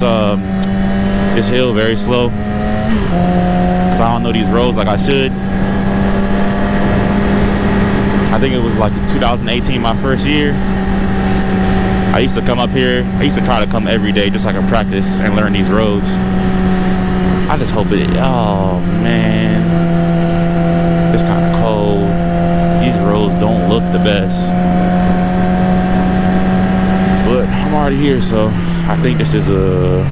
this hill very slow, 'cause I don't know these roads like I should. I think it was like in 2018, my first year. I used to come up here. I used to try to come every day just so I can practice and learn these roads. I just hope it, oh man, it's kind of cold. These roads don't look the best. But I'm already here, so I think this is a